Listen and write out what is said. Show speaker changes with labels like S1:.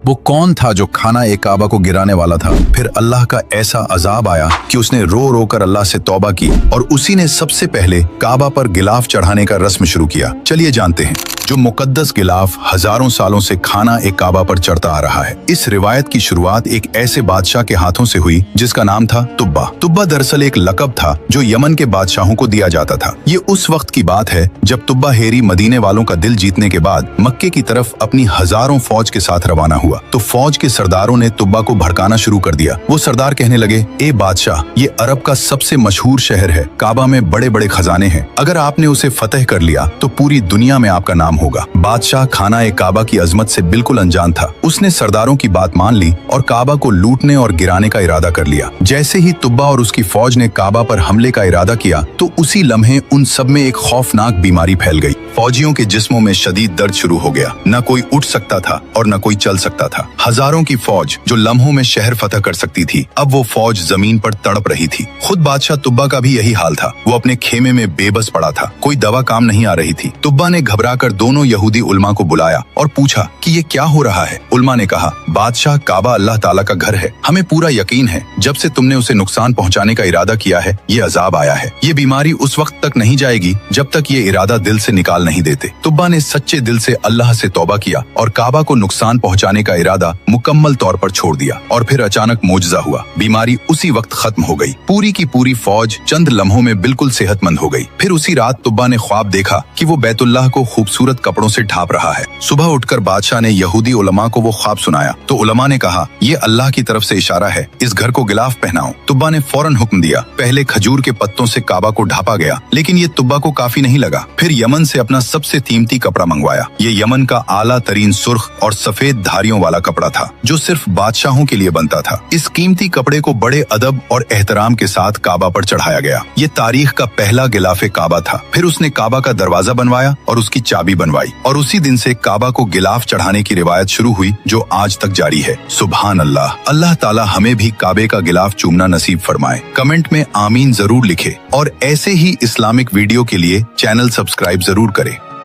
S1: वो कौन था जो खाना ए काबा को गिराने वाला था? फिर अल्लाह का ऐसा अजाब आया कि उसने रो रो कर अल्लाह से तौबा की और उसी ने सबसे पहले काबा पर गिलाफ चढ़ाने का रस्म शुरू किया। चलिए जानते हैं। जो मुकद्दस गिलाफ हजारों सालों से खाना ए काबा पर चढ़ता आ रहा है। इस रिवायत की शुरुआत एक ऐसे बादशाह के हाथों से हुई जिसका नाम था तुब्बा। तुब्बा दरअसल एक लकब था जो यमन के बादशाहों को दिया जाता था। ये उस वक्त की बात है जब तुब्बा हेरी मदीने वालों का दिल जीतने के बाद मक्के की तरफ अपनी हजारों फौज के साथ रवाना हुआ तो फौज के सरदारों ने तुब्बा को भड़काना शुरू कर दिया। वो सरदार कहने लगे, ए बादशाह, ये अरब का सबसे मशहूर शहर है, काबा में बड़े बड़े खजाने हैं, अगर आपने उसे फतह कर लिया तो पूरी दुनिया में आपका नाम होगा। बादशाह खाना ए काबा की अजमत से बिल्कुल अनजान था। उसने सरदारों की बात मान ली और काबा को लूटने और गिराने का इरादा कर लिया। जैसे ही तुब्बा और उसकी फौज ने काबा पर हमले का इरादा किया तो उसी लम्हे उन सब में एक खौफनाक बीमारी फैल गई। फौजियों के जिस्मों में शदीद दर्द शुरू हो गया। न कोई उठ सकता था और न कोई चल सकता था। हजारों की फौज जो लम्हों में शहर फतह कर सकती थी, अब वो फौज जमीन पर तड़प रही थी। खुद बादशाह तुब्बा का भी यही हाल था। वो अपने खेमे में बेबस पड़ा था। कोई दवा काम नहीं आ रही थी। तुब्बा ने घबराकर दोनों यहूदी उलमा को बुलाया और पूछा कि ये क्या हो रहा है। उलमा ने कहा, बादशाह, काबा अल्लाह ताला का घर है, हमें पूरा यकीन है जब से तुमने उसे नुकसान पहुंचाने का इरादा किया है ये अजाब आया है। ये बीमारी उस वक्त तक नहीं जाएगी जब तक ये इरादा दिल से निकाल नहीं देते। तुब्बा ने सच्चे दिल से अल्लाह से तौबा किया और काबा को नुकसान पहुंचाने का इरादा मुकम्मल तौर पर छोड़ दिया और फिर अचानक मोजज़ा हुआ। बीमारी उसी वक्त खत्म हो गई। पूरी की पूरी फौज चंद लम्हों में बिल्कुल सेहतमंद हो गई। फिर उसी रात तुब्बा ने ख्वाब देखा कि वो बैतुल्लाह को खूबसूरत कपड़ों से ढांप रहा है। सुबह उठकर बादशाह ने यहूदी उलमा को वो ख्वाब सुनाया तो उलमा ने कहा, ये अल्लाह की तरफ से इशारा है, इस घर को गिलाफ पहनाओ। तुब्बा ने फौरन हुक्म दिया। पहले खजूर के पत्तों से काबा को ढांपा गया, लेकिन ये तुब्बा को काफी नहीं लगा। फिर यमन से अपना सबसे कीमती कपड़ा मंगवाया। ये यमन का आला तरीन सुर्ख और सफेद धारियों वाला कपड़ा था जो सिर्फ बादशाहों के लिए बनता था। इस कीमती कपड़े को बड़े अदब और एहतराम के साथ काबा पर चढ़ाया गया। ये तारीख का पहला गिलाफे काबा था। फिर उसने काबा का दरवाजा बनवाया और उसकी चाबी बनवाई और उसी दिन से काबा को गिलाफ चढ़ाने की रिवायत शुरू हुई जो आज तक जारी है। सुभान अल्लाह। अल्लाह ताला हमें भी काबे का गिलाफ चूमना नसीब फरमाए। कमेंट में आमीन जरूर लिखे और ऐसे ही इस्लामिक वीडियो के लिए चैनल सब्सक्राइब जरूर करें।